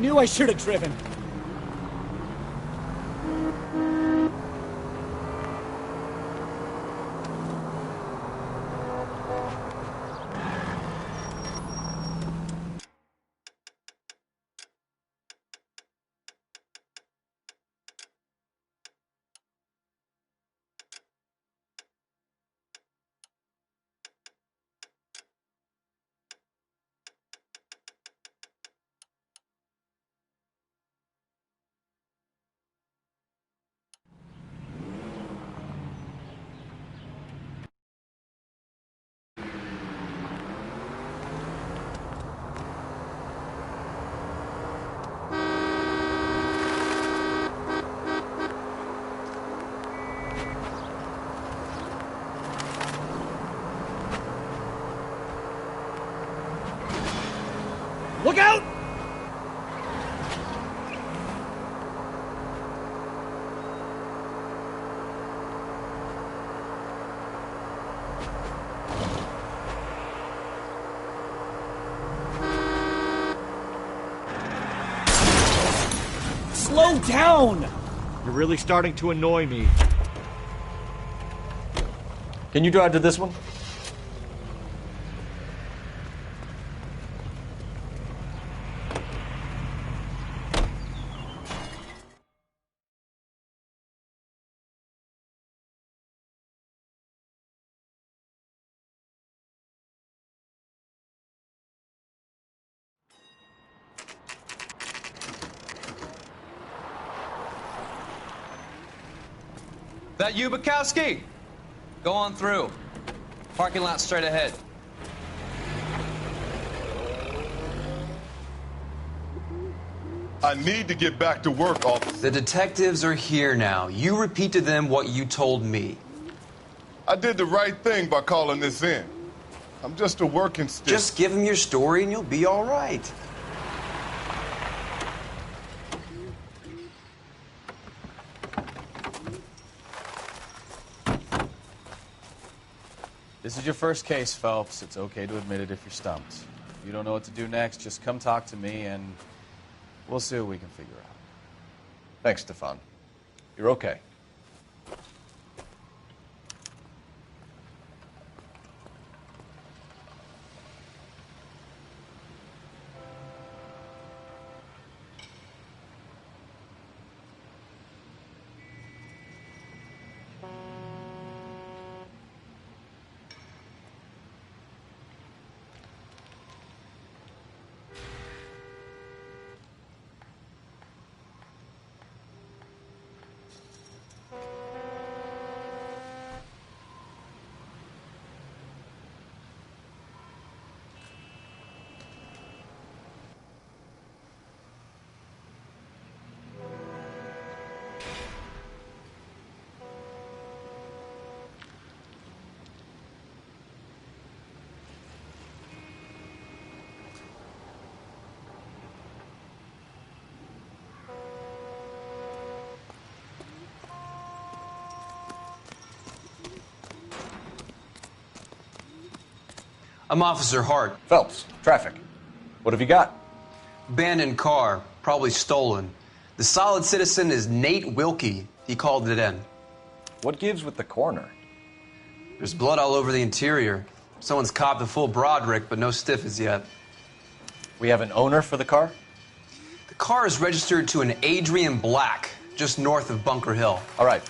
knew I should have driven. Look out! Slow down! You're really starting to annoy me. Can you drive to this one? That you, Bukowski? Go on through. Parking lot straight ahead. I need to get back to work, officer. The detectives are here now. You repeat to them what you told me. I did the right thing by calling this in. I'm just a working stick. Just give them your story and you'll be all right. This is your first case, Phelps. It's okay to admit it if you're stumped. If you don't know what to do next, just come talk to me and we'll see what we can figure out. Thanks, Stefan. You're okay. I'm Officer Hart. Phelps, traffic. What have you got? Abandoned car, probably stolen. The solid citizen is Nate Wilkie. He called it in. What gives with the coroner? There's blood all over the interior. Someone's copped a full Broderick, but no stiff as yet. We have an owner for the car? The car is registered to an Adrian Black, just north of Bunker Hill. All right.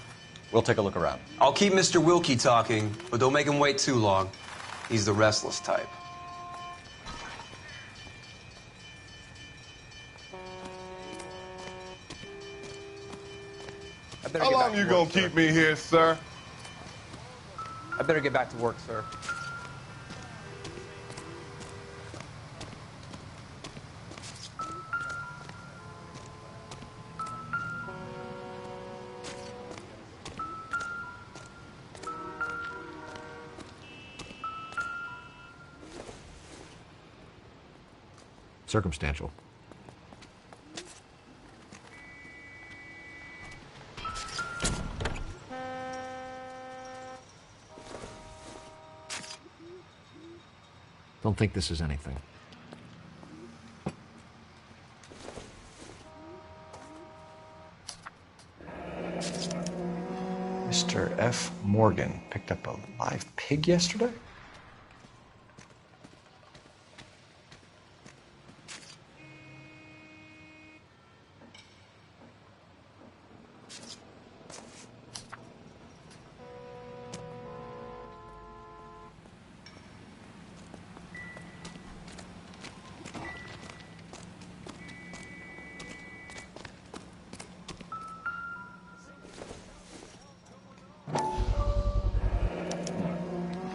We'll take a look around. I'll keep Mr. Wilkie talking, but don't make him wait too long. He's the restless type. How long you gonna keep me here, sir? I better get back to work, sir. Circumstantial. Don't think this is anything. Mr. F. Morgan picked up a live pig yesterday?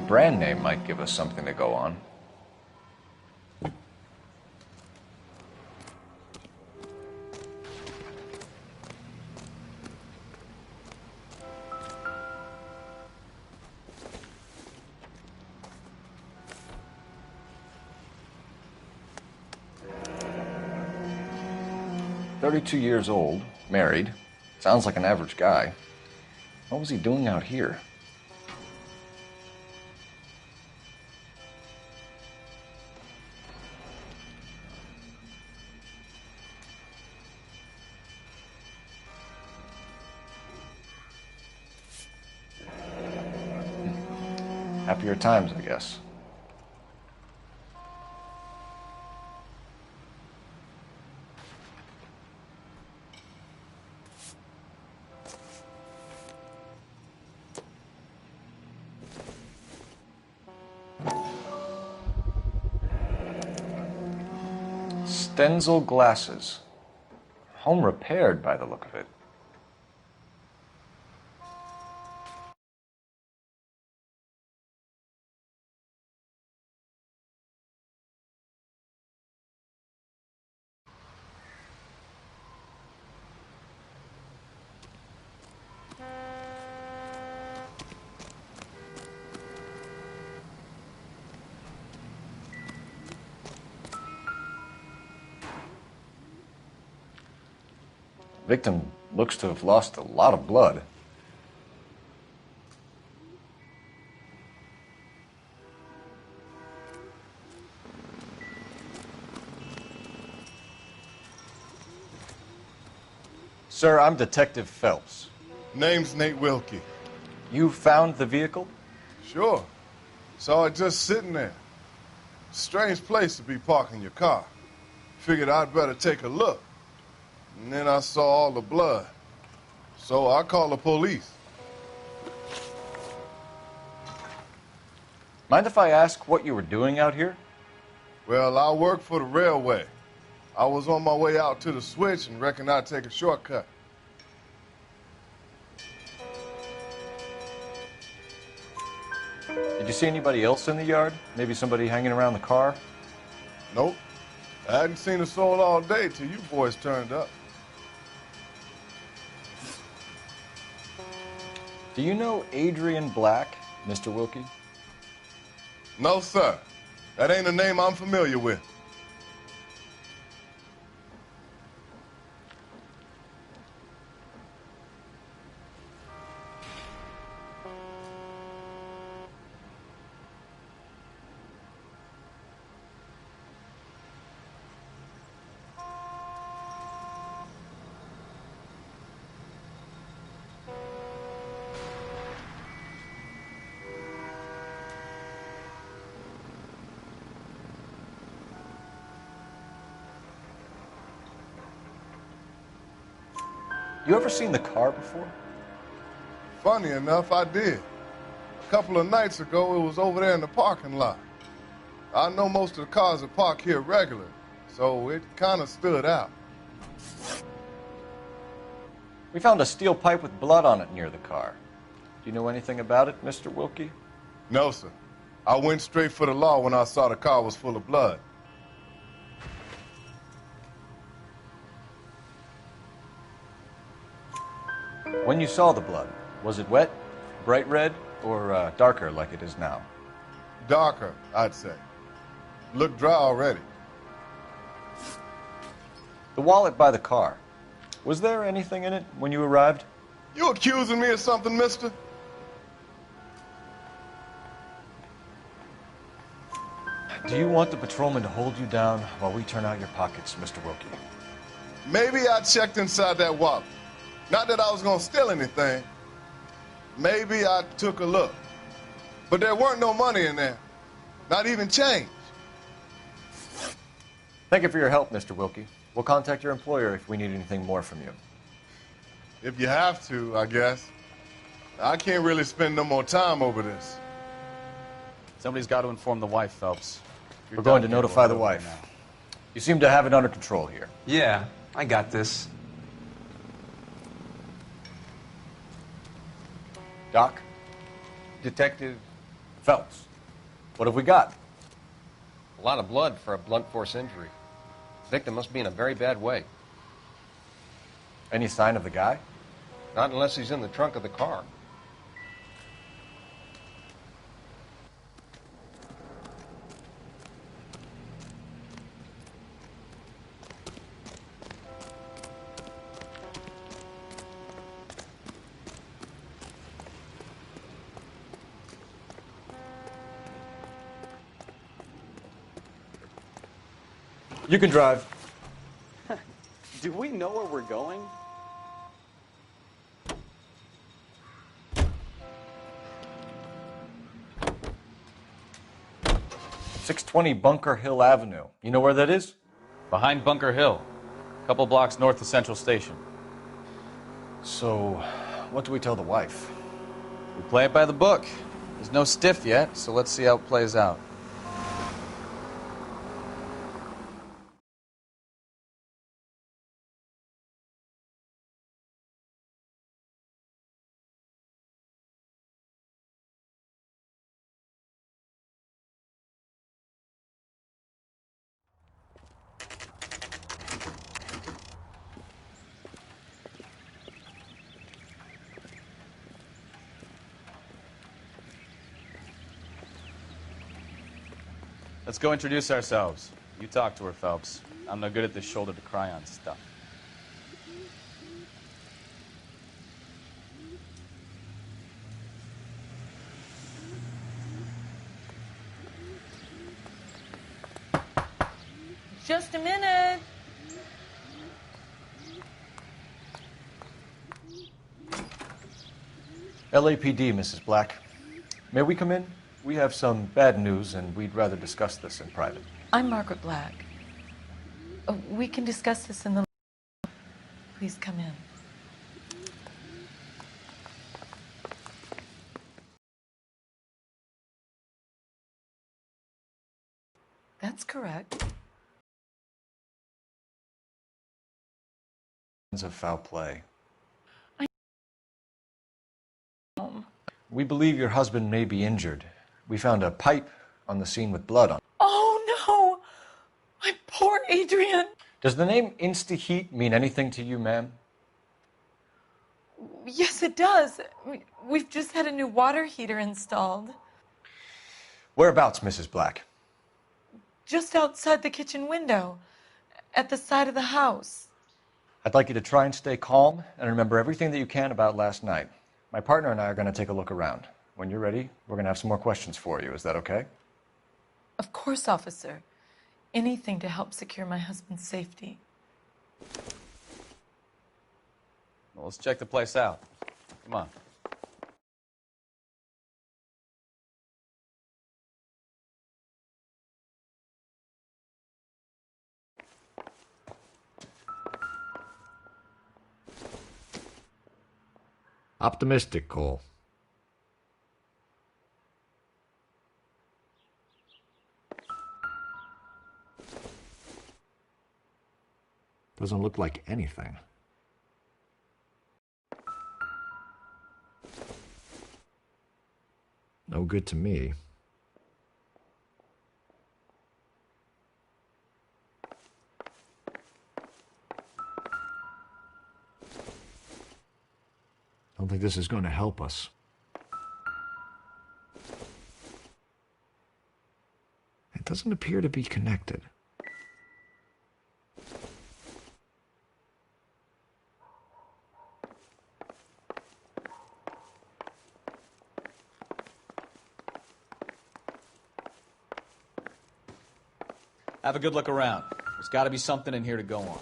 Brand name might give us something to go on. "32 years old, married, sounds like an average guy. What was he doing out here?" Happier times, I guess. Stenzel glasses. Home repaired by the look of it. Victim looks to have lost a lot of blood. Sir, I'm Detective Phelps. Name's Nate Wilkie. You found the vehicle? Sure. Saw it just sitting there. Strange place to be parking your car. Figured I'd better take a look. And then I saw all the blood. So I called the police. Mind if I ask what you were doing out here? Well, I work for the railway. I was on my way out to the switch and reckoned I'd take a shortcut. Did you see anybody else in the yard? Maybe somebody hanging around the car? Nope. I hadn't seen a soul all day till you boys turned up. Do you know Adrian Black, Mr. Wilkie? No, sir. That ain't a name I'm familiar with. You ever seen the car before? Funny enough, I did. A couple of nights ago, it was over there in the parking lot. I know most of the cars are parked here regular, so it kind of stood out. We found a steel pipe with blood on it near the car. Do you know anything about it, Mr. Wilkie? No, sir. I went straight for the law when I saw the car was full of blood. When you saw the blood, was it wet, bright red, or darker like it is now? Darker, I'd say. Looked dry already. The wallet by the car. Was there anything in it when you arrived? You accusing me of something, mister? Do you want the patrolman to hold you down while we turn out your pockets, Mr. Wilkie? Maybe I checked inside that wallet. Not that I was gonna steal anything. Maybe I took a look. But there weren't no money in there. Not even change. Thank you for your help, Mr. Wilkie. We'll contact your employer if we need anything more from you. If you have to, I guess. I can't really spend no more time over this. Somebody's got to inform the wife, Phelps. We're going to notify the wife. You seem to have it under control here. Yeah, I got this. Doc? Detective, Phelps. What have we got? a lot of blood for a blunt force injury. Victim must be in a very bad way. Any sign of the guy? Not unless he's in the trunk of the car. You can drive. Do we know where we're going? .620 Bunker Hill Avenue. You know where that is? Behind Bunker Hill, a couple blocks north of Central Station. So, what do we tell the wife? We play it by the book. There's no stiff yet, so let's see how it plays out. Let's go introduce ourselves. You talk to her, Phelps. I'm no good at this shoulder to cry on stuff. Just a minute. LAPD, Mrs. Black. May we come in? We have some bad news, and we'd rather discuss this in private. I'm Margaret Black. We can discuss this in the... Please come in. That's correct. Of foul play. Home. We believe your husband may be injured. We found a pipe on the scene with blood on it. Oh, no! My poor Adrian! Does the name Insta-Heat mean anything to you, ma'am? Yes, it does. We've just had a new water heater installed. Whereabouts, Mrs. Black? Just outside the kitchen window, at the side of the house. I'd like you to try and stay calm and remember everything that you can about last night. My partner and I are going to take a look around. When you're ready, we're going to have some more questions for you. Is that okay? Of course, officer. Anything to help secure my husband's safety. Well, let's check the place out. Come on. Optimistic, Cole. Doesn't look like anything. No good to me. Don't think this is going to help us. It doesn't appear to be connected. Have a good look around. There's got to be something in here to go on.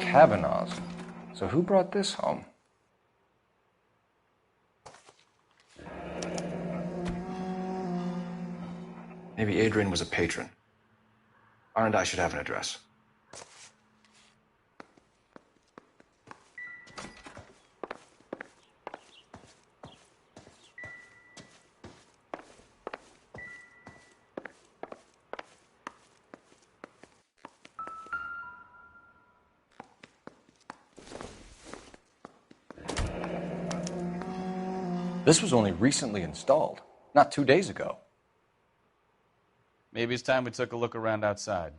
Kavanaugh's. So who brought this home? Maybe Adrian was a patron. R and I should have an address. This was only recently installed, not 2 days ago. Maybe it's time we took a look around outside.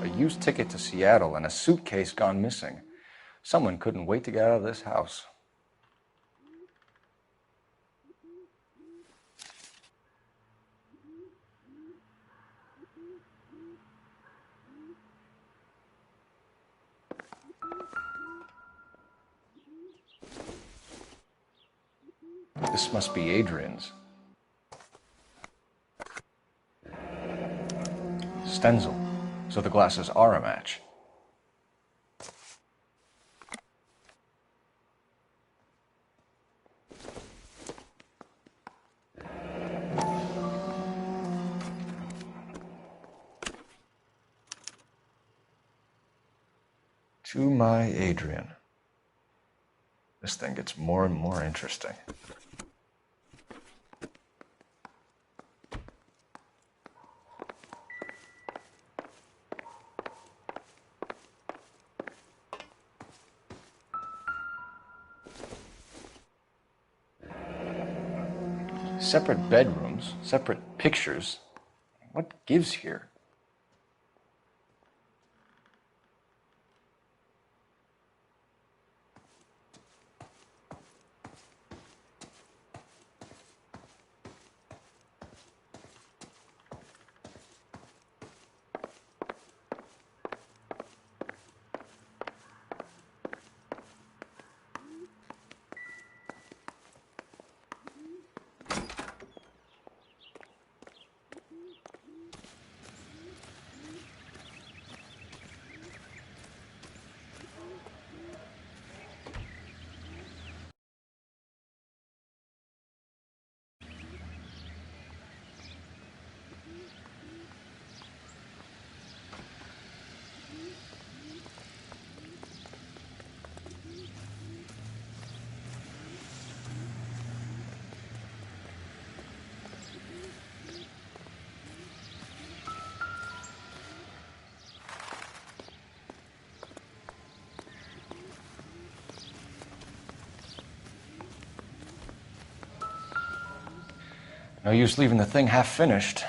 A used ticket to Seattle and a suitcase gone missing. Someone couldn't wait to get out of this house. This must be Adrian's. Stenzel. So the glasses are a match. To my Adrian. This thing gets more and more interesting. Separate bedrooms, separate pictures. What gives here? No use leaving the thing half finished.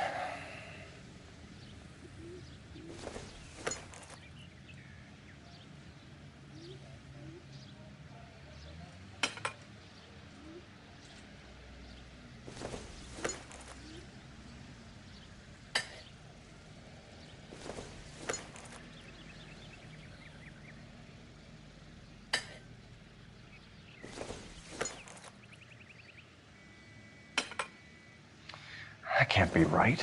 That can't be right.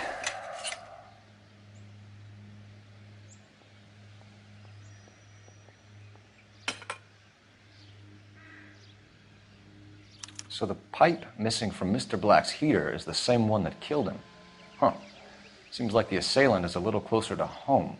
So the pipe missing from Mr. Black's heater is the same one that killed him. Huh. Seems like the assailant is a little closer to home.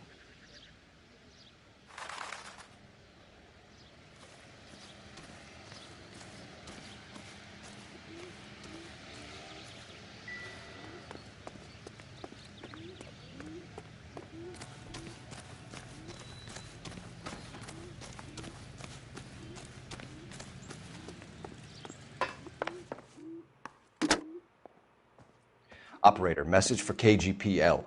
Operator, message for KGPL.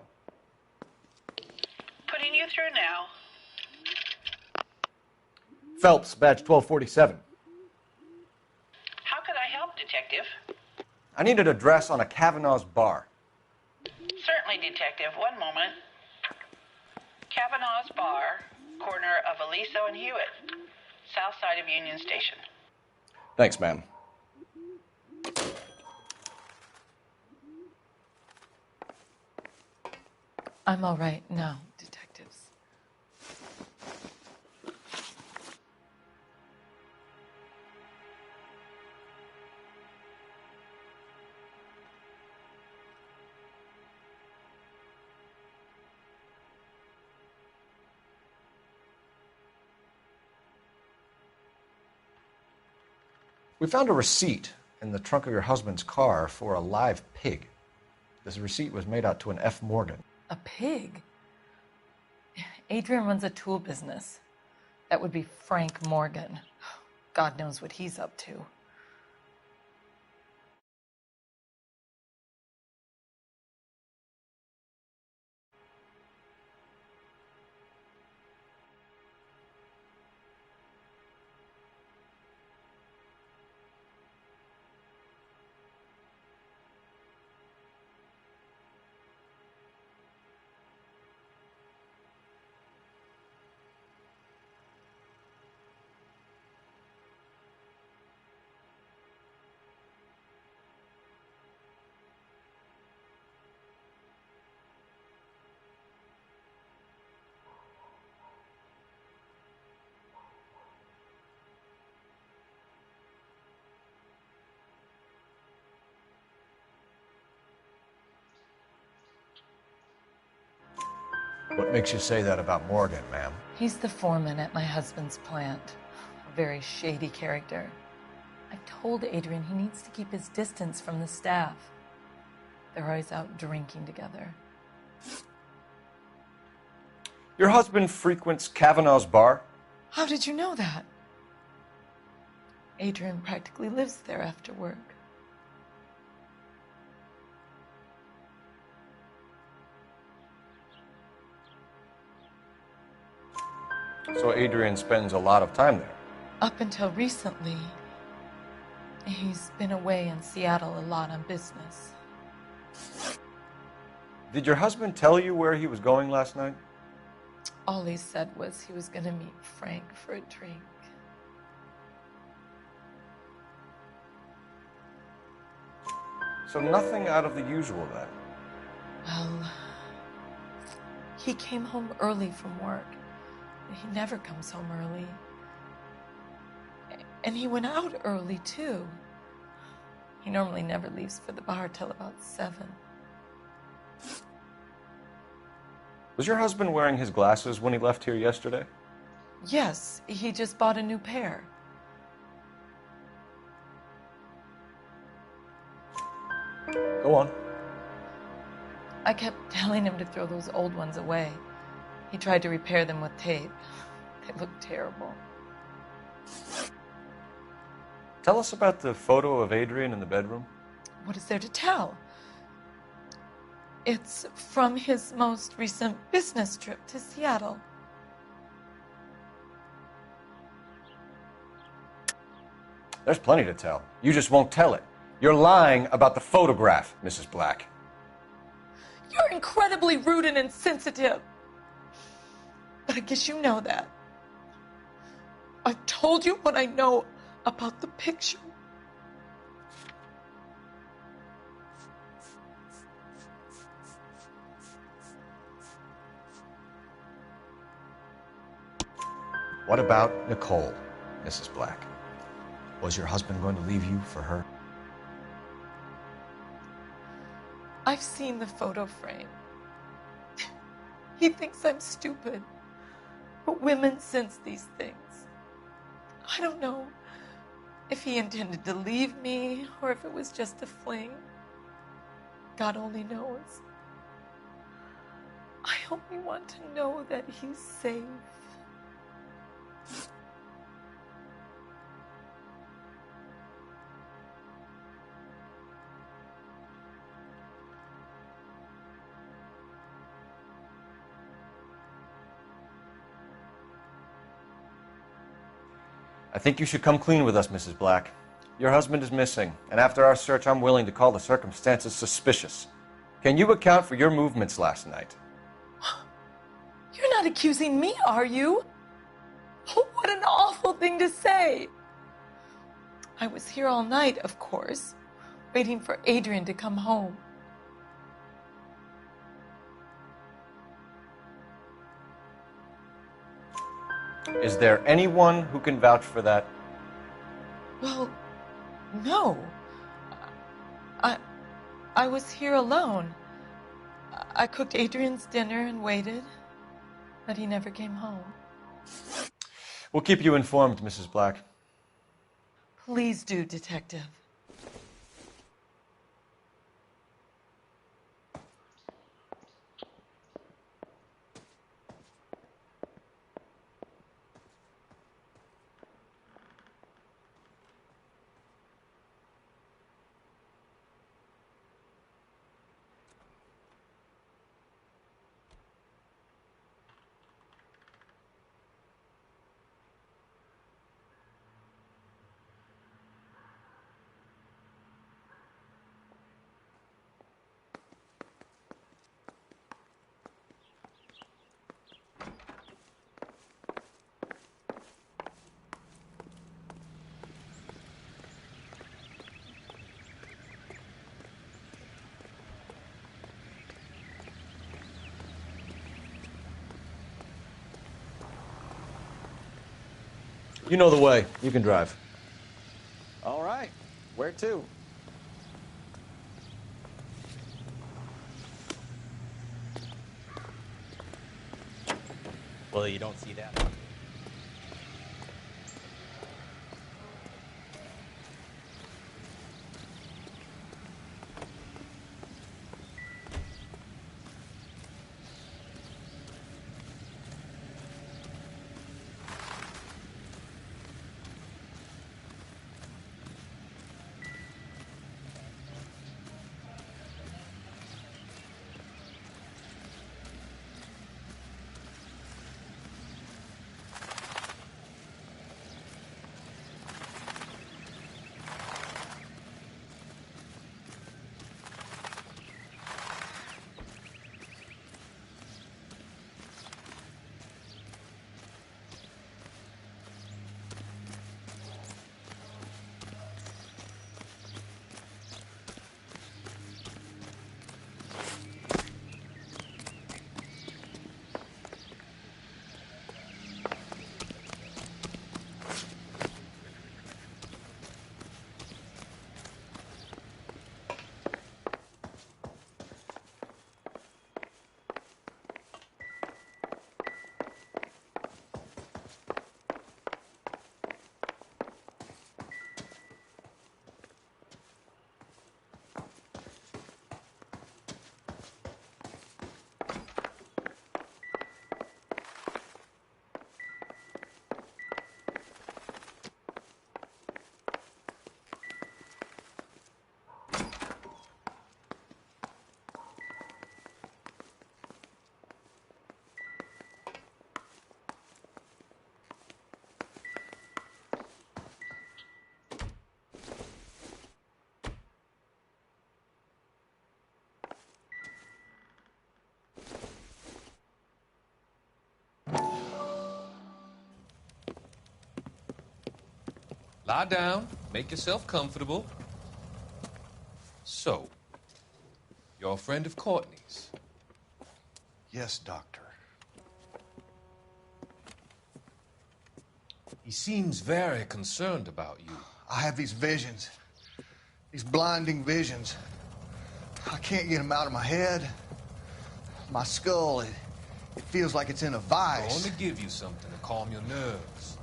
Putting you through now. Phelps, badge 1247. How could I help, Detective? I need an address on a Kavanaugh's bar. Certainly, Detective. One moment. Kavanaugh's Bar, corner of Aliso and Hewitt, south side of Union Station. Thanks, ma'am. I'm all right now, detectives. We found a receipt in the trunk of your husband's car for a live pig. This receipt was made out to an F. Morgan. A pig? Adrian runs a tool business. That would be Frank Morgan. God knows what he's up to. What makes you say that about Morgan, ma'am? He's the foreman at my husband's plant. A very shady character. I've told Adrian he needs to keep his distance from the staff. They're always out drinking together. Your husband frequents Kavanaugh's bar? How did you know that? Adrian practically lives there after work. So Adrian spends a lot of time there. Up until recently, he's been away in Seattle a lot on business. Did your husband tell you where he was going last night? All he said was he was going to meet Frank for a drink. So nothing out of the usual then? Well, he came home early from work. He never comes home early. And he went out early, too. He normally never leaves for the bar till about 7. Was your husband wearing his glasses when he left here yesterday? Yes, he just bought a new pair. Go on. I kept telling him to throw those old ones away. He tried to repair them with tape. They looked terrible. Tell us about the photo of Adrian in the bedroom. What is there to tell? It's from his most recent business trip to Seattle. There's plenty to tell. You just won't tell it. You're lying about the photograph, Mrs. Black. You're incredibly rude and insensitive. But I guess you know that. I've told you what I know about the picture. What about Nicole, Mrs. Black? Was your husband going to leave you for her? I've seen the photo frame. He thinks I'm stupid. But women sense these things. I don't know if he intended to leave me or if it was just a fling. God only knows. I only want to know that he's safe. I think you should come clean with us, Mrs. Black. Your husband is missing, and after our search, I'm willing to call the circumstances suspicious. Can you account for your movements last night? You're not accusing me, are you? What an awful thing to say. I was here all night, of course, waiting for Adrian to come home. Is there anyone who can vouch for that? Well, no. I was here alone. I cooked Adrian's dinner and waited, but he never came home. We'll keep you informed, Mrs. Black. Please do, Detective. You know the way. You can drive. All right. Where to? Well, you don't see that. Lie down, make yourself comfortable. So, you're a friend of Courtney's? Yes, Doctor. He seems very concerned about you. I have these visions, these blinding visions. I can't get them out of my head. My skull, it feels like it's in a vice. I want to give you something to calm your nerves.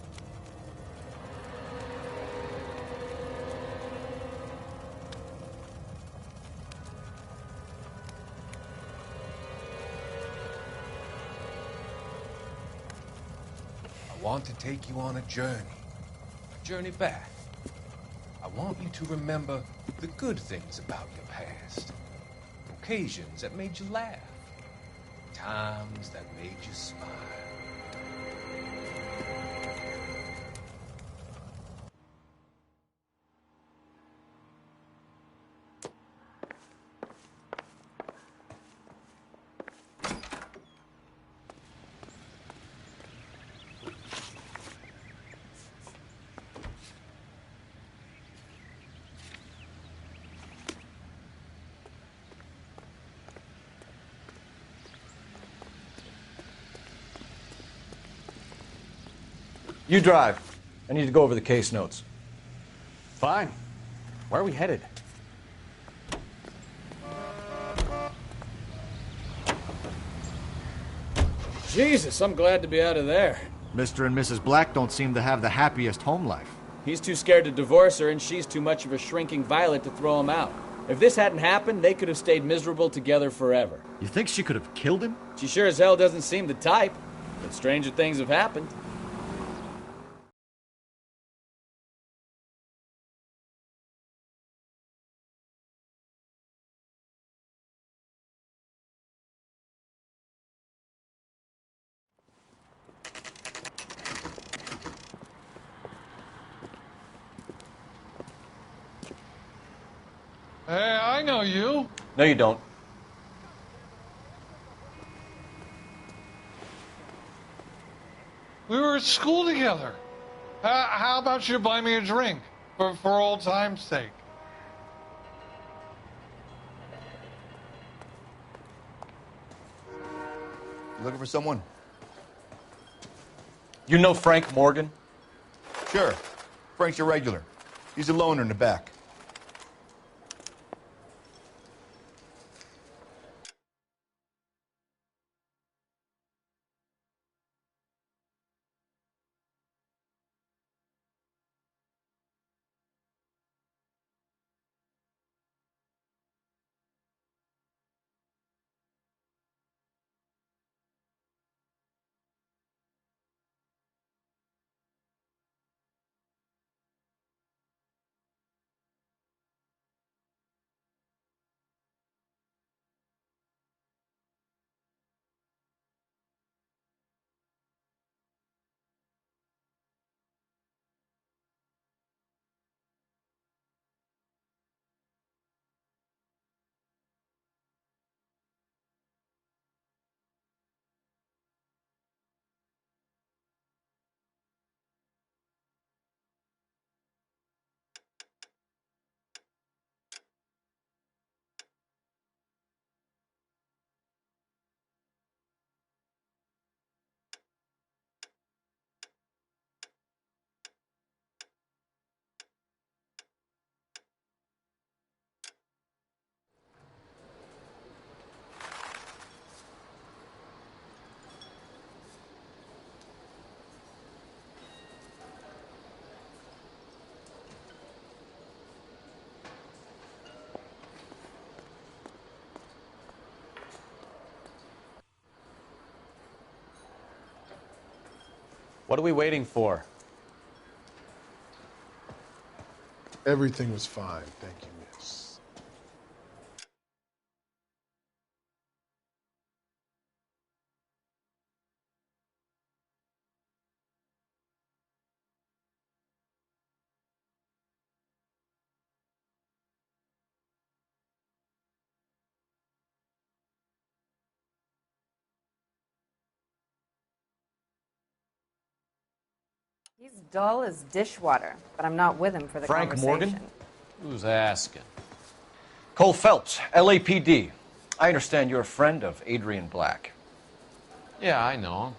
I want to take you on a journey back. I want you to remember the good things about your past, occasions that made you laugh, times that made you smile. You drive. I need to go over the case notes. Fine. Where are we headed? Jesus, I'm glad to be out of there. Mr. and Mrs. Black don't seem to have the happiest home life. He's too scared to divorce her, and she's too much of a shrinking violet to throw him out. If this hadn't happened, they could have stayed miserable together forever. You think she could have killed him? She sure as hell doesn't seem the type, but stranger things have happened. Hey, I know you. No, you don't. We were at school together. How about you buy me a drink for old time's sake? You looking for someone? You know Frank Morgan? Sure. Frank's your regular. He's a loner in the back. What are we waiting for? Everything was fine, thank you, miss. He's dull as dishwater, but I'm not with him for the Frank conversation. Morgan? Who's asking? Cole Phelps, LAPD. I understand you're a friend of Adrian Black. Yeah, I know him.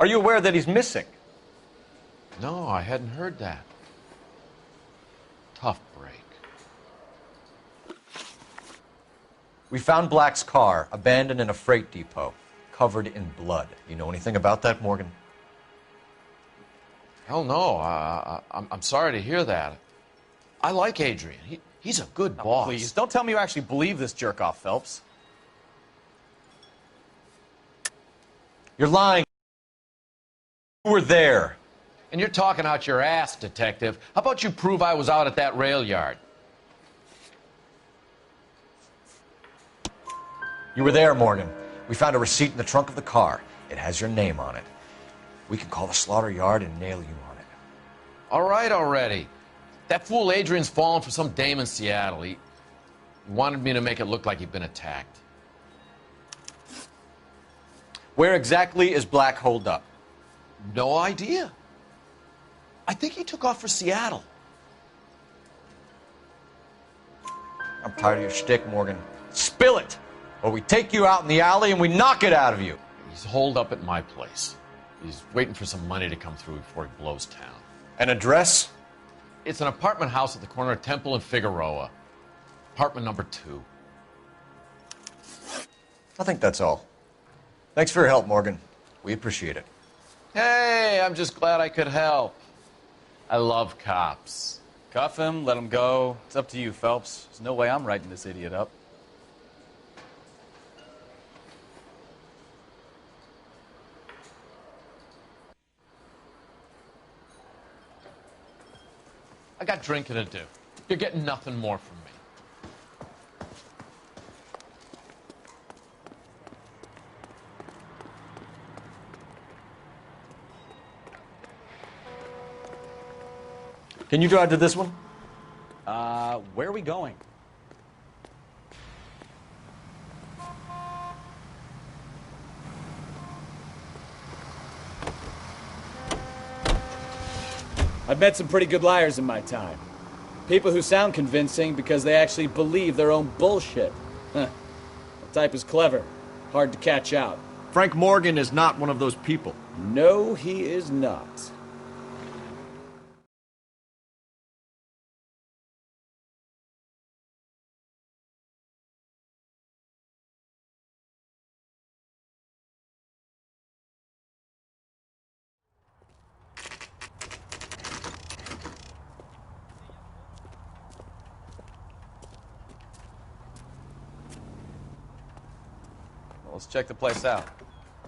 Are you aware that he's missing? No, I hadn't heard that. Tough break. We found Black's car abandoned in a freight depot, covered in blood. You know anything about that, Morgan? Hell no. I'm sorry to hear that. I like Adrian. He's a good boss. Please, don't tell me you actually believe this jerk-off, Phelps. You're lying. You were there. And you're talking out your ass, detective. How about you prove I was out at that rail yard? You were there, Morgan. We found a receipt in the trunk of the car. It has your name on it. We can call the slaughter yard and nail you on it. All right already. That fool Adrian's fallen for some dame in Seattle. He wanted me to make it look like he'd been attacked. Where exactly is Black holed up? No idea. I think he took off for Seattle. I'm tired of your shtick, Morgan. Spill it! Or we take you out in the alley and we knock it out of you. He's holed up at my place. He's waiting for some money to come through before he blows town. An address? It's an apartment house at the corner of Temple and Figueroa. Apartment number 2. I think that's all. Thanks for your help, Morgan. We appreciate it. Hey, I'm just glad I could help. I love cops. Cuff him, let him go. It's up to you, Phelps. There's no way I'm writing this idiot up. I got drinking to do. You're getting nothing more from me. Can you drive to this one? Where are we going? I've met some pretty good liars in my time. People who sound convincing because they actually believe their own bullshit. Huh. The type is clever, hard to catch out. Frank Morgan is not one of those people. No, he is not. Well, let's check the place out.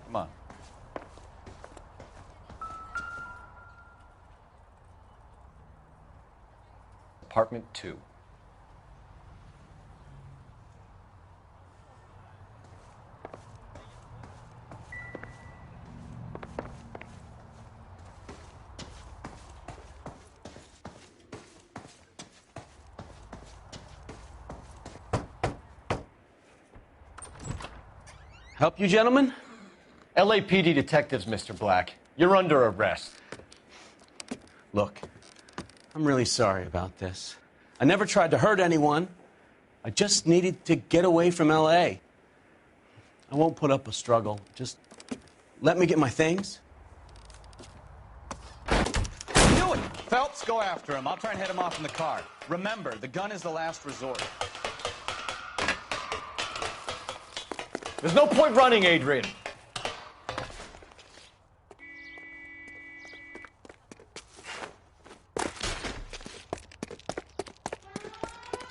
Come on. Apartment 2. Help you, gentlemen? LAPD detectives, Mr. Black. You're under arrest. Look, I'm really sorry about this. I never tried to hurt anyone. I just needed to get away from L.A. I won't put up a struggle. Just let me get my things. Do it! Phelps, go after him. I'll try and head him off in the car. Remember, the gun is the last resort. There's no point running, Adrian.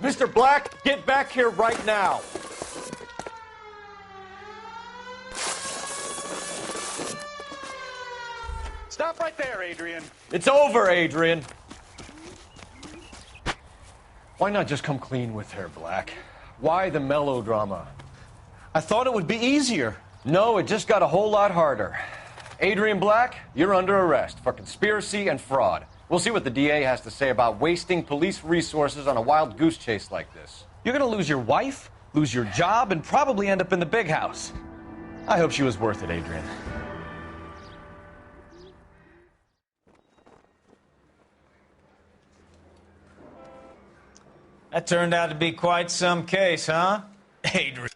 Mr. Black, get back here right now. Stop right there, Adrian. It's over, Adrian. Why not just come clean with her, Black? Why the melodrama? I thought it would be easier. No, it just got a whole lot harder. Adrian Black, you're under arrest for conspiracy and fraud. We'll see what the DA has to say about wasting police resources on a wild goose chase like this. You're gonna lose your wife, lose your job, and probably end up in the big house. I hope she was worth it, Adrian. That turned out to be quite some case, huh? Adrian.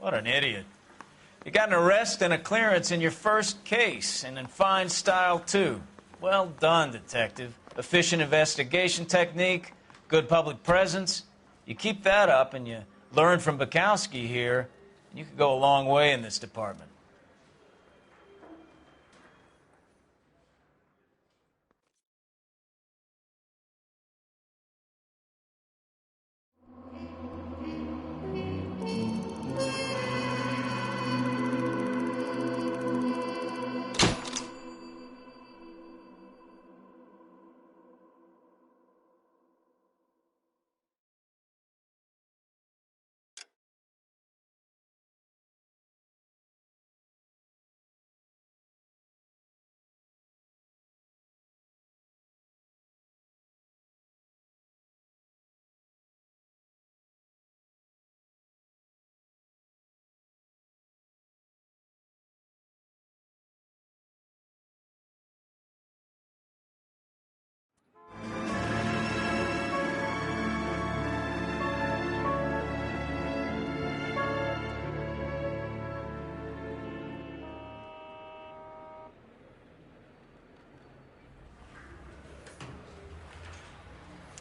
What an idiot. You got an arrest and a clearance in your first case, and in fine style, too. Well done, detective. Efficient investigation technique, good public presence. You keep that up and you learn from Bukowski here, and you could go a long way in this department.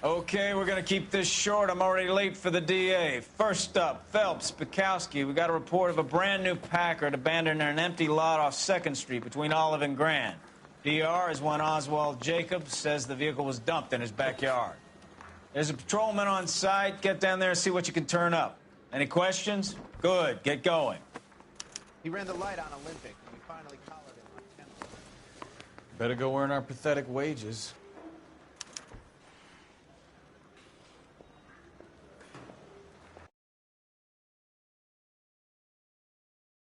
Okay, we're gonna keep this short. I'm already late for the DA. First up, Phelps, Bukowski. We got a report of a brand new Packard abandoned in an empty lot off 2nd Street between Olive and Grand. DR is one Oswald Jacobs, says the vehicle was dumped in his backyard. There's a patrolman on site. Get down there and see what you can turn up. Any questions? Good, get going. He ran the light on Olympic. We finally collared him on Temple. Better go earn our pathetic wages.